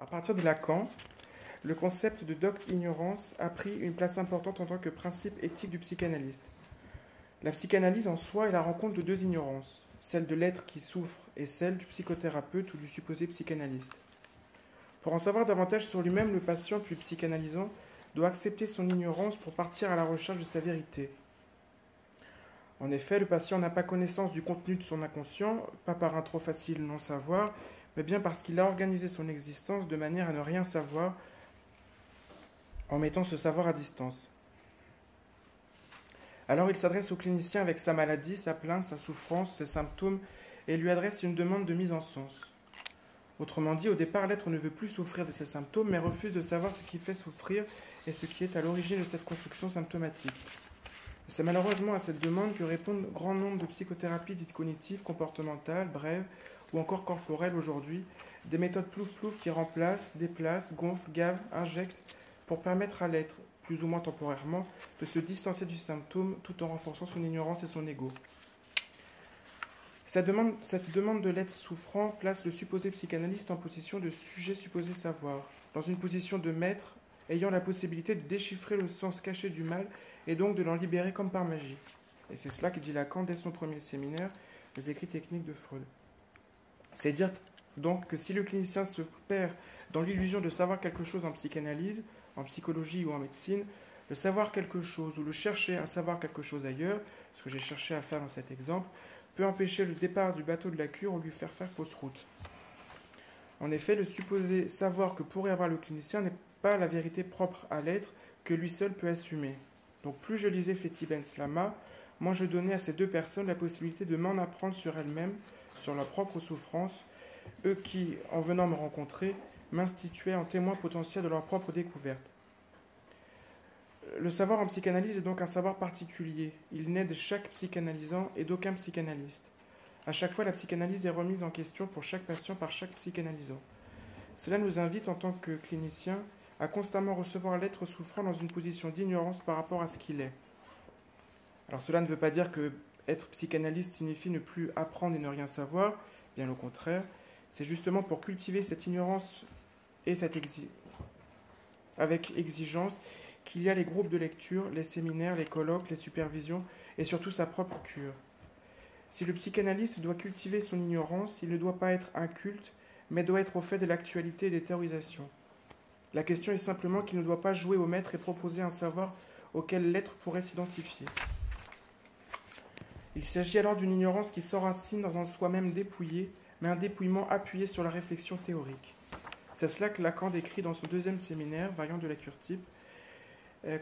À partir de Lacan, le concept de docte-ignorance a pris une place importante en tant que principe éthique du psychanalyste. La psychanalyse en soi est la rencontre de deux ignorances, celle de l'être qui souffre et celle du psychothérapeute ou du supposé psychanalyste. Pour en savoir davantage sur lui-même, le patient puis le psychanalysant doit accepter son ignorance pour partir à la recherche de sa vérité. En effet, le patient n'a pas connaissance du contenu de son inconscient, pas par un trop facile non-savoir, mais bien parce qu'il a organisé son existence de manière à ne rien savoir en mettant ce savoir à distance. Alors il s'adresse au clinicien avec sa maladie, sa plainte, sa souffrance, ses symptômes, et lui adresse une demande de mise en sens. Autrement dit, au départ, l'être ne veut plus souffrir de ses symptômes, mais refuse de savoir ce qui fait souffrir et ce qui est à l'origine de cette construction symptomatique. C'est malheureusement à cette demande que répondent grand nombre de psychothérapies dites cognitives, comportementales, brèves ou encore corporelles aujourd'hui, des méthodes plouf-plouf qui remplacent, déplacent, gonflent, gavent, injectent pour permettre à l'être, plus ou moins temporairement, de se distancer du symptôme tout en renforçant son ignorance et son ego. Cette demande de l'être souffrant place le supposé psychanalyste en position de sujet supposé savoir, dans une position de maître ayant la possibilité de déchiffrer le sens caché du mal et donc de l'en libérer comme par magie. Et c'est cela que dit Lacan dès son premier séminaire, les écrits techniques de Freud. C'est dire donc que si le clinicien se perd dans l'illusion de savoir quelque chose en psychanalyse, en psychologie ou en médecine, le savoir quelque chose ou le chercher à savoir quelque chose ailleurs, ce que j'ai cherché à faire dans cet exemple, peut empêcher le départ du bateau de la cure ou lui faire fausse route. En effet, le supposé savoir que pourrait avoir le clinicien n'est pas la vérité propre à l'être que lui seul peut assumer. Donc plus je lisais Fetty Ben Slama, moins je donnais à ces deux personnes la possibilité de m'en apprendre sur elles-mêmes, sur leur propre souffrance, eux qui, en venant me rencontrer, m'instituaient en témoin potentiel de leur propre découverte. Le savoir en psychanalyse est donc un savoir particulier. Il naît de chaque psychanalysant et d'aucun psychanalyste. À chaque fois, la psychanalyse est remise en question pour chaque patient par chaque psychanalysant. Cela nous invite, en tant que cliniciens, à constamment recevoir l'être souffrant dans une position d'ignorance par rapport à ce qu'il est. Alors cela ne veut pas dire que être psychanalyste signifie ne plus apprendre et ne rien savoir, bien au contraire. C'est justement pour cultiver cette ignorance et avec exigence qu'il y a les groupes de lecture, les séminaires, les colloques, les supervisions et surtout sa propre cure. Si le psychanalyste doit cultiver son ignorance, il ne doit pas être inculte, mais doit être au fait de l'actualité et des théorisations. La question est simplement qu'il ne doit pas jouer au maître et proposer un savoir auquel l'être pourrait s'identifier. Il s'agit alors d'une ignorance qui s'enracine dans un soi-même dépouillé, mais un dépouillement appuyé sur la réflexion théorique. C'est cela que Lacan décrit dans son deuxième séminaire, variante de la cure type,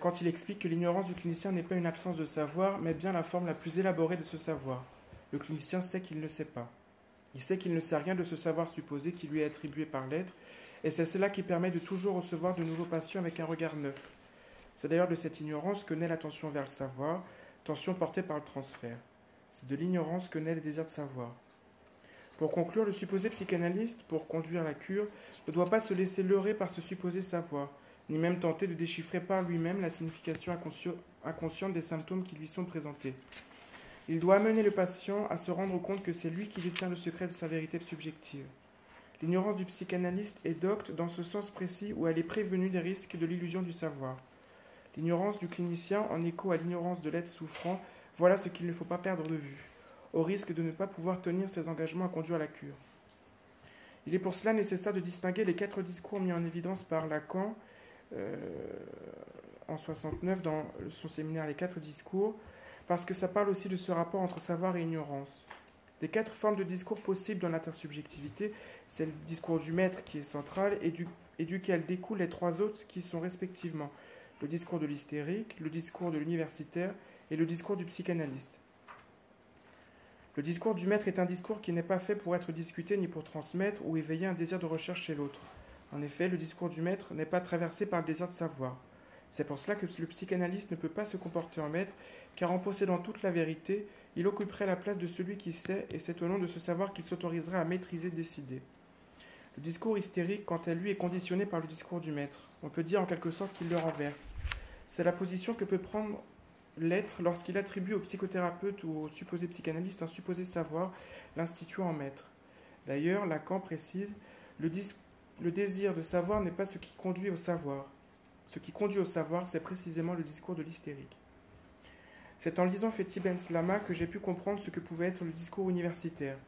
quand il explique que l'ignorance du clinicien n'est pas une absence de savoir, mais bien la forme la plus élaborée de ce savoir. Le clinicien sait qu'il ne sait pas. Il sait qu'il ne sait rien de ce savoir supposé qui lui est attribué par l'être, et c'est cela qui permet de toujours recevoir de nouveaux patients avec un regard neuf. C'est d'ailleurs de cette ignorance que naît l'attention vers le savoir, tension portée par le transfert. C'est de l'ignorance que naît le désir de savoir. Pour conclure, le supposé psychanalyste, pour conduire la cure, ne doit pas se laisser leurrer par ce supposé savoir, ni même tenter de déchiffrer par lui-même la signification inconsciente des symptômes qui lui sont présentés. Il doit amener le patient à se rendre compte que c'est lui qui détient le secret de sa vérité subjective. L'ignorance du psychanalyste est docte dans ce sens précis où elle est prévenue des risques de l'illusion du savoir. L'ignorance du clinicien, en écho à l'ignorance de l'être souffrant, voilà ce qu'il ne faut pas perdre de vue, au risque de ne pas pouvoir tenir ses engagements à conduire la cure. Il est pour cela nécessaire de distinguer les 4 discours mis en évidence par Lacan en 69 dans son séminaire Les 4 discours, parce que ça parle aussi de ce rapport entre savoir et ignorance. Des 4 formes de discours possibles dans l'intersubjectivité, c'est le discours du maître qui est central et duquel découlent les 3 autres qui sont respectivement le discours de l'hystérique, le discours de l'universitaire et le discours du psychanalyste. Le discours du maître est un discours qui n'est pas fait pour être discuté ni pour transmettre ou éveiller un désir de recherche chez l'autre. En effet, le discours du maître n'est pas traversé par le désir de savoir. C'est pour cela que le psychanalyste ne peut pas se comporter en maître, car en possédant toute la vérité, il occuperait la place de celui qui sait, et c'est au nom de ce savoir qu'il s'autoriserait à maîtriser, décider. Le discours hystérique, quant à lui, est conditionné par le discours du maître. On peut dire en quelque sorte qu'il le renverse. C'est la position que peut prendre l'être lorsqu'il attribue au psychothérapeute ou au supposé psychanalyste un supposé savoir, l'instituant en maître. D'ailleurs, Lacan précise, le le désir de savoir n'est pas ce qui conduit au savoir. Ce qui conduit au savoir, c'est précisément le discours de l'hystérique. C'est en lisant Fethi Ben Slama que j'ai pu comprendre ce que pouvait être le discours universitaire.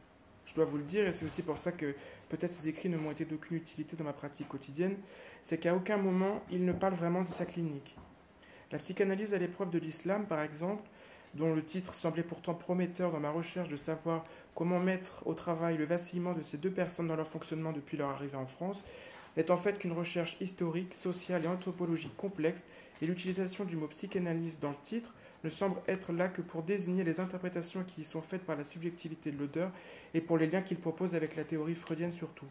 Je dois vous le dire, et c'est aussi pour ça que peut-être ces écrits ne m'ont été d'aucune utilité dans ma pratique quotidienne, c'est qu'à aucun moment il ne parle vraiment de sa clinique. La psychanalyse à l'épreuve de l'islam, par exemple, dont le titre semblait pourtant prometteur dans ma recherche de savoir comment mettre au travail le vacillement de ces deux personnes dans leur fonctionnement depuis leur arrivée en France, n'est en fait qu'une recherche historique, sociale et anthropologique complexe, et l'utilisation du mot psychanalyse dans le titre ne semble être là que pour désigner les interprétations qui y sont faites par la subjectivité de l'auteur et pour les liens qu'il propose avec la théorie freudienne surtout.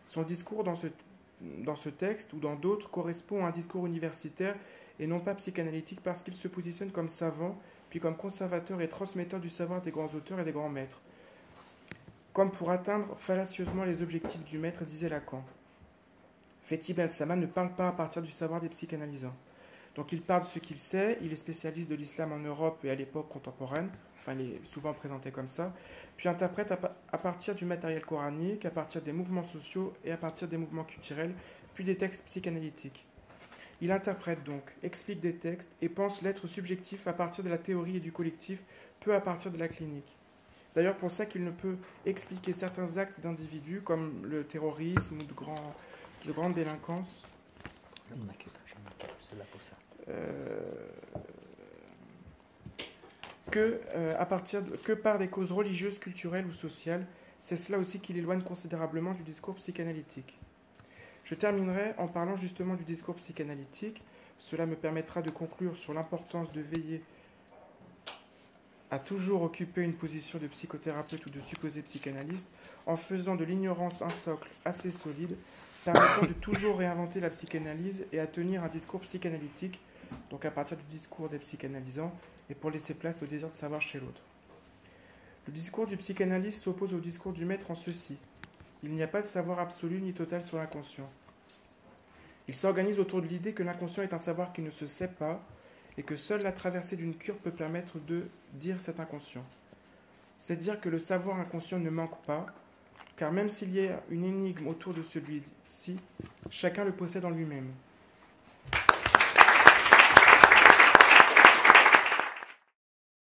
Son discours dans ce texte ou dans d'autres correspond à un discours universitaire et non pas psychanalytique parce qu'il se positionne comme savant, puis comme conservateur et transmetteur du savoir des grands auteurs et des grands maîtres, comme pour atteindre fallacieusement les objectifs du maître, disait Lacan. Fethi Ben Slama ne parle pas à partir du savoir des psychanalysants. Donc il parle de ce qu'il sait, il est spécialiste de l'islam en Europe et à l'époque contemporaine, enfin il est souvent présenté comme ça, puis interprète à partir du matériel coranique, à partir des mouvements sociaux et à partir des mouvements culturels, puis des textes psychanalytiques. Il interprète donc, explique des textes et pense l'être subjectif à partir de la théorie et du collectif, peu à partir de la clinique. C'est d'ailleurs pour ça qu'il ne peut expliquer certains actes d'individus comme le terrorisme ou de grande délinquance. Que par des causes religieuses, culturelles ou sociales. C'est cela aussi qui l'éloigne considérablement du discours psychanalytique. Je terminerai en parlant justement du discours psychanalytique. Cela me permettra de conclure sur l'importance de veiller à toujours occuper une position de psychothérapeute ou de supposé psychanalyste en faisant de l'ignorance un socle assez solide, permettant de toujours réinventer la psychanalyse et à tenir un discours psychanalytique, donc à partir du discours des psychanalysants, et pour laisser place au désir de savoir chez l'autre. Le discours du psychanalyste s'oppose au discours du maître en ceci. Il n'y a pas de savoir absolu ni total sur l'inconscient. Il s'organise autour de l'idée que l'inconscient est un savoir qui ne se sait pas et que seule la traversée d'une cure peut permettre de dire cet inconscient. C'est dire que le savoir inconscient ne manque pas, car même s'il y a une énigme autour de celui-ci, chacun le possède en lui-même.